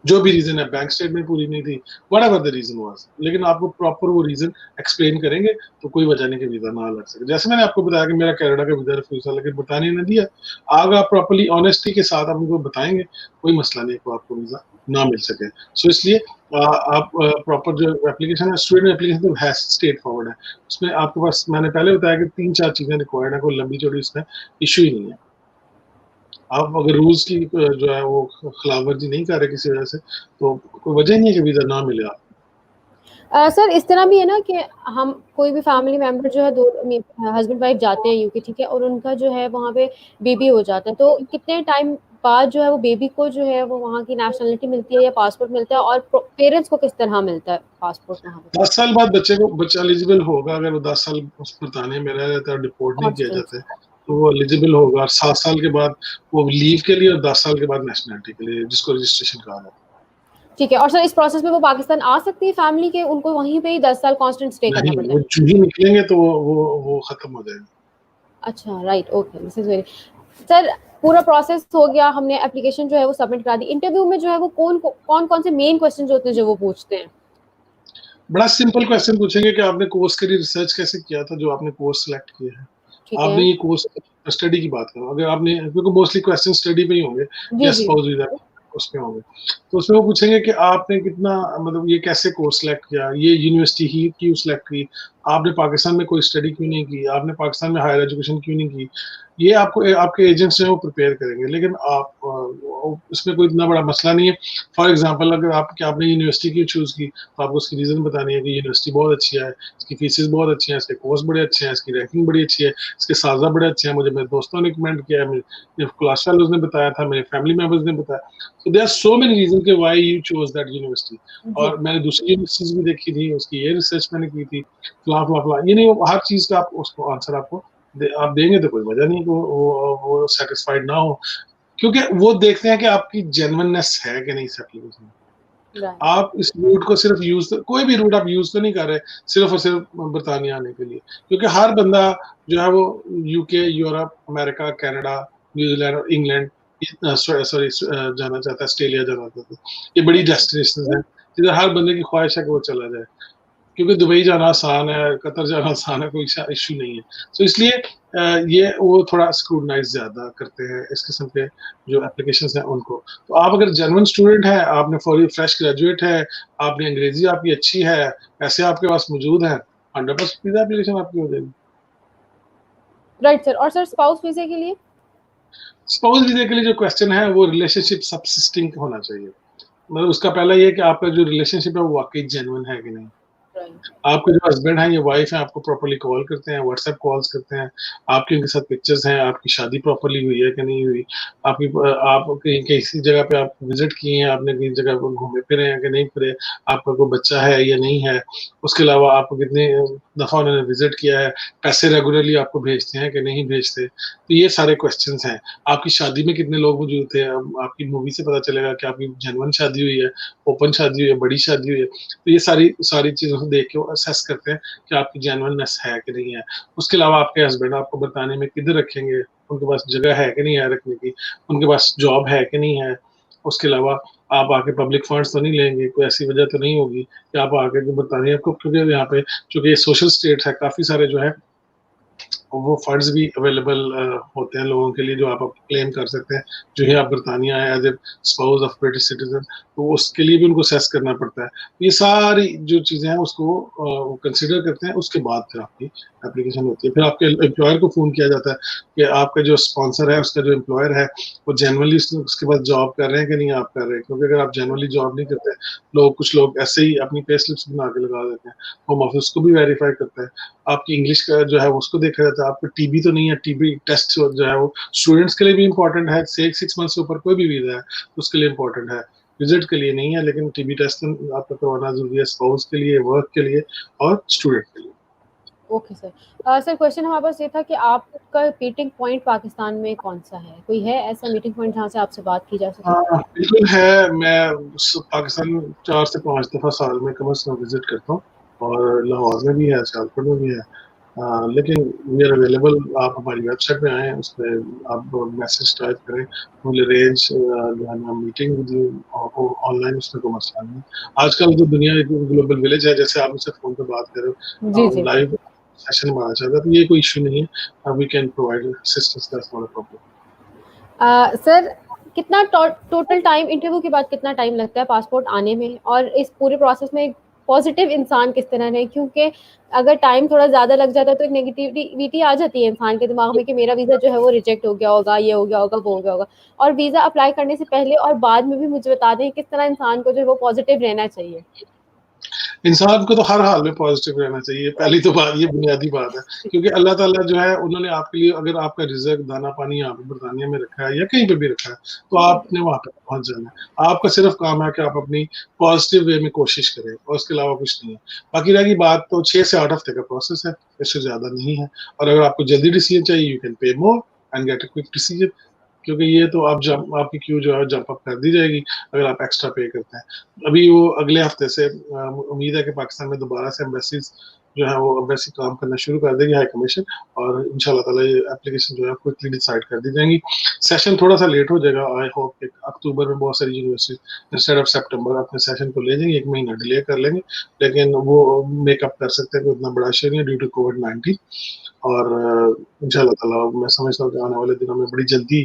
जो भी रीज़न है, बैंक स्टेटमेंट पूरी नहीं थी, व्हाटएवर द रीज़न वाज़, लेकिन आपको प्रॉपर वो रीज़न एक्सप्लेन करेंगे, तो कोई वजह नहीं कि वीज़ा ना लग सके। जैसे मैंने आपको बताया कि मेरा कनाडा का वीज़ा रिफ्यूज़ था, लेकिन बरतानिया ने दिया। अगर आप प्रॉपर्ली ऑनेस्टी के साथ आप उनको बताएँगे, कोई मसला नहीं है कि आपको वीज़ा ना मिल सके। सो इसलिए आप प्रॉपर जो एप्लीकेशन है, स्टूडेंट एप्लीकेशन तो है स्ट्रेट फॉरवर्ड है। उसमें आपके पास मैंने पहले बताया कि 3-4 चीज़ें रिक्वायर्ड है, कोई लंबी-चौड़ी इसमें इश्यू ही नहीं है। आप अगर रूल्स की जो है वो खिलाफवर्जी नहीं कर रहे किसी वजह से, तो कोई वजह नहीं है कि वीज़ा ना मिले आपको। सर इस तरह भी है ना कि हम कोई भी फैमिली मेंबर जो है दो हस्बैंड वाइफ जाते हैं यूके, ठीक है, और उनका जो है वहाँ पे बेबी हो जाता है, तो कितने टाइम बाद जो है वो बेबी को जो है वो वहाँ की नेशनलिटी मिलती है या पासपोर्ट मिलता है, और पेरेंट्स को किस तरह मिलता है पासपोर्ट वहाँ पे? 10 साल बाद बच्चा एलिजिबल होगा अगर वो 10 साल उस बरतानिया में रह रहता है और डिपोर्ट नहीं किया कॉन्स्टेंट। जाता है, तो वो एलिजिबल होगा और 7 साल के बाद वो लीव के लिए और 10 साल के बाद नेशनैलिटी के लिए, जिसको रजिस्ट्रेशन कहा जाता है। ठीक है, और सर इस प्रोसेस में वो पाकिस्तान आ सकती है फैमिली के, उनको वहीं पे ही 10 साल कांस्टेंट स्टे करना नहीं, पड़ता वो है? जो ही निकलेंगे तो वो खत्म हो जाएगा। अच्छा, right, okay, this is very. Sir पूरा प्रोसेस हो गया, हमने एप्लीकेशन जो है वो सबमिट करा दी। इंटरव्यू में जो है वो कौन-कौन से मेन क्वेश्चन होते हैं जो वो पूछते हैं? बड़ा सिंपल क्वेश्चन पूछेंगे कि आपने कोर्स के लिए रिसर्च कैसे किया था जो आपने कोर्स सेलेक्ट किया है। ठीक है। आपने ये कोर्स स्टडी की बात करो, अगर आपने क्योंकि मोस्टली क्वेश्चन स्टडी पे ही होंगे जी, या जी। स्पाउस वीज़ा उसमें होंगे। तो उसमें वो पूछेंगे कि आपने कितना मतलब ये कैसे कोर्स सिलेक्ट किया? ये यूनिवर्सिटी ही क्यों सिलेक्ट की? आपने पाकिस्तान में कोई स्टडी क्यों नहीं की? आपने पाकिस्तान में हायर एजुकेशन क्यों नहीं की? ये आपको आपके एजेंट्स जो है वो प्रिपेयर करेंगे, लेकिन आप इसमें कोई इतना बड़ा मसला नहीं है। फॉर एग्ज़ाम्पल अगर आपने यूनिवर्सिटी क्यों चूज़ की, तो आपको उसकी रीज़न बतानी है कि यूनिवर्सिटी बहुत अच्छी है, इसकी फीसेस बहुत अच्छी हैं, इसके कोर्स बड़े अच्छे हैं, इसकी रैंकिंग बड़ी अच्छी है, इसके साज़ा बड़े अच्छे हैं, मुझे मेरे दोस्तों ने रिकमेंड किया है, मेरे क्लास फेलोज़ ने बताया था, मेरे फैमिली मेंबर्स ने बताया। So there are so many reason के why you chose that university. जी। और मैंने दूसरी यूनिवर्सिटीज़ भी देखी थी, उसकी ये रिसर्च मैंने की थी, फला-फला-फला। ये नहीं हर चीज़ का आप उसको आंसर आपको आप देंगे तो कोई वजह नहीं कि वो सैटिस्फाइड ना हो। क्योंकि वो देखते हैं कि आपकी जेन्युइननेस है कि नहीं इस एप्लीकेशन में। राइट। आप इस रूट को सिर्फ कोई भी रूट आप यूज़ तो नहीं कर रहे, सिर्फ और सिर्फ बरतानिया आने के लिए। क्योंकि हर बंदा जो है वो UK, Europe, America, Canada, New Zealand और इंग्लैंड सॉरी जाना चाहता है, ऑस्ट्रेलिया जाना चाहता है। ये बड़ी डेस्टिनेशंस हैं, जिधर हर बंदे की ख्वाहिश है कि वो चला जाए। क्योंकि दुबई जाना आसान है, कतर जाना आसान है, कोई इश्यू नहीं है। तो इसलिए ये वो थोड़ा स्क्रूटनाइज़ ज़्यादा करते हैं इस किस्म के जो एप्लीकेशंस हैं उनको। तो आप अगर जेन्युइन स्टूडेंट हैं, आपने फ्रेश ग्रेजुएट है, आपने अंग्रेज़ी आपकी अच्छी है, पैसे आपके पास मौजूद हैं, 100% वीज़ा एप्लीकेशन आपकी हो जाएगी। राइट सर, और सर स्पाउस वीज़े के लिए? स्पाउस वीज़ा के लिए जो क्वेश्चन है वो रिलेशनशिप सबसिस्टिंग होना चाहिए। मतलब उसका पहला ये है कि आपका जो रिलेशनशिप है वो वाक़ई जेन्युइन है कि नहीं। राइट। आपके जो हस्बैंड हैं या वाइफ हैं आपको प्रॉपर्ली कॉल करते हैं, व्हाट्सएप कॉल्स करते हैं, आपकी उनके साथ पिक्चर्स हैं, आपकी शादी प्रॉपर्ली हुई है कि नहीं हुई, आप कहीं किसी जगह पे आप विज़िट किए हैं, आपने कहीं जगह पे घूमे-फिरे हैं कि नहीं फिरे, आपका कोई बच्चा है या नहीं है, उसके अलावा आपको कितने दफ़ा उन्होंने विज़िट किया है, पैसे रेगुलरली आपको भेजते हैं कि नहीं भेजते। तो ये सारे क्वेश्चन्स हैं। आपकी शादी में कितने लोग मौजूद थे, अब आपकी मूवी से पता चलेगा कि आपकी जेन्युइन शादी हुई है, ओपन शादी हुई है, बड़ी शादी हुई है। तो ये सारी सारी चीज़ों को देख के वो असेस करते हैं कि आपकी जेन्युइननेस है कि नहीं है। उसके अलावा आपके हस्बैंड आपको बरतानिया में किधर रखेंगे, उनके पास जगह है कि नहीं है रखने की, उनके पास जॉब है कि नहीं है। उसके अलावा आप आके पब्लिक फंड्स तो नहीं लेंगे, कोई ऐसी वजह तो नहीं होगी कि आप आके जो बरतानिया को क्योंकि यहाँ पे चूँकि ये सोशल स्टेट है, काफ़ी सारे जो है वो फंड्स भी अवेलेबल होते हैं लोगों के लिए जो आप क्लेम कर सकते हैं, जो ही आप बरतानिया आए as a spouse of British citizen, तो उसके लिए भी उनको सेस करना पड़ता है। ये सारी जो चीज़ें हैं उसको कंसीडर करते हैं, उसके बाद फिर आपकी एप्लीकेशन होती है। फिर आपके एम्प्लॉयर को फ़ोन किया जाता है कि आपका जो स्पॉन्सर है, उसका जो एम्प्लॉयर है, वो जेनुइनली उसके पास जॉब कर रहे हैं कि नहीं आप कर रहे हैं। क्योंकि अगर आप जेनुइनली जॉब नहीं करते, कुछ लोग ऐसे ही अपनी पे स्लिप्स बना के लगा देते हैं। होम ऑफिस उसको भी वेरीफाई करता है। आपकी इंग्लिश का जो है उसको देखा जाता है, आपको टीबी तो नहीं है, टीबी टेस्ट जो है वो स्टूडेंट्स के लिए भी इम्पोर्टेंट है, से 6 मंथ से ऊपर कोई भी वीज़ा है, उसके लिए इम्पोर्टेंट है। विज़िट के लिए नहीं है, लेकिन टीबी टेस्ट तो आपका करवाना ज़रूरी है, स्पाउस के लिए, वर्क के लिए और स्टूडेंट के लिए। Okay sir. सर क्वेश्चन हमारे पास ये था कि आपका मीटिंग पॉइंट पाकिस्तान में कौन-सा है? कोई है ऐसा मीटिंग पॉइंट जहाँ से आपसे बात की जा सके? हाँ, बिल्कुल है। मैं पाकिस्तान 4 से 5 दफ़ा साल में कम से कम विजिट करता हूँ और लाहौर में भी है, सियालकोट में भी है। लेकिन वी आर अवेलेबल। आप हमारी वेबसाइट पे आएँ, उसपे आप मैसेज टाइप करें, विल अरेंज जो है ना मीटिंग विद यू ऑनलाइन। उसमें कोई मसला नहीं है। आजकल तो दुनिया एक ग्लोबल विलेज है, जैसे आप मुझसे फ़ोन पे बात कर रहे जी, हो, जी। लाइव सेशन हमारा चल रहा है, तो ये कोई इश्यू नहीं है। We can provide assistance, that's not a problem. Sir कितना टोटल टाइम इंटरव्यू के बाद कितना टाइम लगता है पासपोर्ट आने में? और इस पूरे प्रोसेस में एक पॉजिटिव इंसान किस तरह रहे? क्योंकि अगर टाइम थोड़ा ज़्यादा लग जाता है तो एक नेगेटिविटी आ जाती है इंसान के दिमाग में कि मेरा वीज़ा जो है वो रिजेक्ट हो गया होगा, ये हो गया होगा, वो हो गया होगा। और वीज़ा अप्लाई करने से पहले और बाद में भी मुझे बता दें किस तरह इंसान को जो है वो पॉजिटिव रहना चाहिए? इंसान को तो हर हाल में पॉजिटिव रहना चाहिए। पहली तो बात ये बुनियादी बात है, क्योंकि अल्लाह ताला जो है उन्होंने आपके लिए, अगर आपका रिज़्क दाना-पानी यहाँ पे बरतानिया में रखा है या कहीं पे भी रखा है, तो जी, जी। आपने वहाँ पे पहुँच जाना है। आपका सिर्फ़ काम है कि आप अपनी पॉजिटिव वे में कोशिश करें और उसके अलावा कुछ नहीं है। बाकी रह गई बात, तो 6 से 8 हफ़्ते का प्रोसेस है, इससे ज़्यादा नहीं है। और अगर आपको जल्दी डिसीज़न चाहिए, you can pay more and get a quick decision, क्योंकि ये तो आप जंप आपकी क्यू जो है जंप अप कर दी जाएगी अगर आप एक्स्ट्रा पे करते हैं। अभी वो अगले हफ्ते से उम्मीद है कि पाकिस्तान में दोबारा से एम्बेसीज जो है वो एम्बेसी काम करना शुरू कर देगी, हाई कमीशन। और इंशाल्लाह ताला ये एप्लीकेशन जो है क्विकली डिसाइड कर दी जाएंगी। सेशन थोड़ा सा लेट हो जाएगा, आई होप कि अक्टूबर में बहुत सारी यूनिवर्सिटी इंस्टेड ऑफ सितंबर अपने सेशन को ले जाएंगे, 1 महीना डिले कर लेंगे, लेकिन वो मेकअप कर सकते हैं, कोई इतना बड़ा इशू नहीं है ड्यू टू कोविड-19। और इंशाल्लाह ताला मैं समझता हूँ कि आने वाले दिनों में बड़ी जल्दी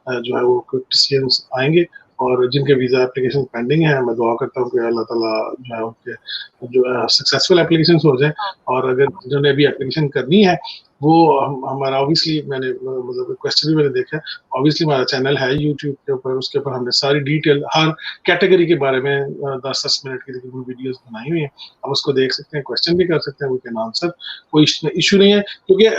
जो है वो क्विक डिसीजंस आएंगे। और जिनके वीज़ा एप्लीकेशन पेंडिंग है, मैं दुआ करता हूँ कि अल्लाह ताला जो है उनके जो है सक्सेसफुल एप्लीकेशंस हो जाएँ। और अगर जिन्होंने अभी एप्लीकेशन करनी है, वो हमारा ऑब्वियसली मैंने मतलब क्वेश्चन भी मैंने देखा है, ऑब्वियसली हमारा चैनल है यूट्यूब के ऊपर, उसके ऊपर हमने सारी डिटेल हर कैटेगरी के बारे में 10-10 मिनट की तकरीबन वीडियोज़ बनाई हुई हैं। आप उसको देख सकते हैं, क्वेश्चन भी कर सकते हैं, वी कैन आंसर। कोई इश्यू नहीं है, क्योंकि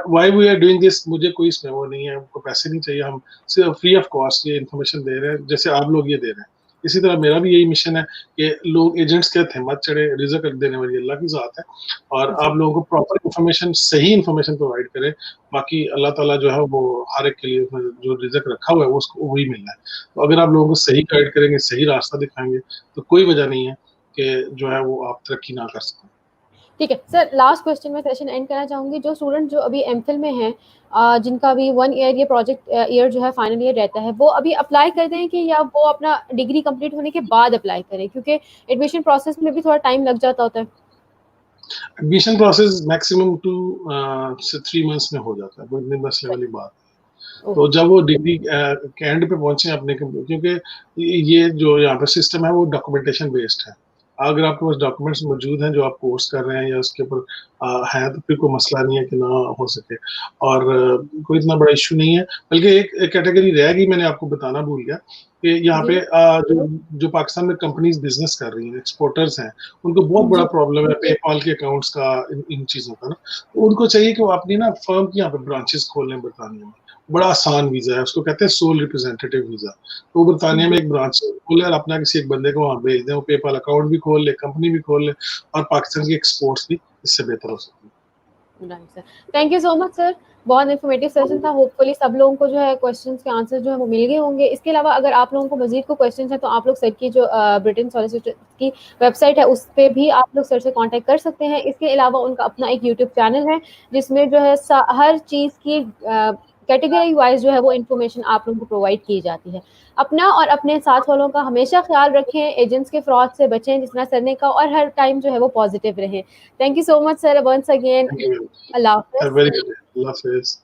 why we are doing this, मुझे कोई इसमें वो नहीं है, हमको पैसे नहीं चाहिए, हम सिर्फ फ्री ऑफ कॉस्ट ये इन्फॉर्मेशन दे रहे हैं, जैसे आप लोग ये दे रहे हैं। इसी तरह मेरा भी यही मिशन है कि लोग एजेंट्स के हथ हिम्मत चढ़े, रिज़्क देने वाली अल्लाह की ज़ात है, और जी। आप लोगों को प्रॉपर इन्फॉर्मेशन, सही इन्फॉर्मेशन प्रोवाइड करें। बाकी अल्लाह ताला जो है वो हर एक के लिए जो रिज़्क रखा हुआ है वो उसको वही मिलना है। तो अगर आप लोगों को सही गाइड करेंगे, सही रास्ता दिखाएँगे, तो कोई वजह नहीं है कि जो है वो आप तरक्की ना कर सकें। ठीक है सर, लास्ट क्वेश्चन में सेशन एंड करना चाहूंगी। जो स्टूडेंट जो अभी एमफिल में हैं, जिनका अभी 1 ईयर ये प्रोजेक्ट ईयर जो है फाइनल ईयर रहता है, वो अभी अप्लाई कर दें कि या वो अपना डिग्री कंप्लीट होने के बाद अप्लाई करें, क्योंकि एडमिशन प्रोसेस में भी थोड़ा टाइम लग जाता होता है। एडमिशन प्रोसेस मैक्सिमम 2 से 3 मंथ्स में हो जाता है, वो इतनी बस लेवल की बात है। तो ओके। जब वो डिग्री के एंड पे पहुंचे अपने, क्योंकि ये जो यहाँ पे सिस्टम है वो डॉक्यूमेंटेशन बेस्ड है। अगर आपके पास डॉक्यूमेंट्स मौजूद हैं जो आप कोर्स कर रहे हैं या उसके ऊपर हैं, तो फिर कोई मसला नहीं है कि ना हो सके। और कोई इतना बड़ा इशू नहीं है। बल्कि एक कैटेगरी रह गई, मैंने आपको बताना भूल गया कि यहाँ जी, पे जो पाकिस्तान में कंपनीज बिजनेस कर रही हैं, एक्सपोर्टर्स हैं, उनको बहुत बड़ा जी। प्रॉब्लम है पेपाल के अकाउंट्स का, इन चीज़ों का ना। तो उनको चाहिए कि वो अपनी ना फर्म की यहाँ पे ब्रांचेस खोल लें बरतानिया में। बड़ा आसान वीज़ा है, उसको कहते हैं सोल रिप्रेजेंटेटिव वीज़ा। तो वो बरतानिया में जी। एक ब्रांच खोले और अपना किसी एक बंदे को वहाँ भेज दें, वो पेपाल अकाउंट भी खोल ले, कंपनी भी खोल ले, और पाकिस्तान की एक्सपोर्ट्स भी इससे बेहतर हो सकती है। Right sir. Thank you so much sir. बहुत इन्फॉर्मेटिव सेशन था। होपफुली सब लोगों को जो है क्वेश्चंस के आंसर जो है वो मिल गए होंगे। इसके अलावा अगर आप लोगों को मजीद को क्वेश्चंस हैं तो आप लोग सर की जो ब्रिटेन सॉलिसिटर की वेबसाइट है उस पे भी आप लोग सर से कांटेक्ट कर सकते हैं। इसके अलावा उनका अपना एक यूट्यूब चैनल है जिसमें जो है हर चीज़ की कैटेगरी वाइज जो है वो इन्फॉर्मेशन आप लोगों को प्रोवाइड की जाती है। अपना और अपने साथ वालों का हमेशा ख्याल रखें, एजेंट्स के फ्रॉड से बचें जितना सरने का, और हर टाइम जो है वो पॉजिटिव रहें। Thank you so much sir once again. Thank you. अल्लाह हैव हाफ़िज़। A very good day. अल्लाह हाफ़िज़।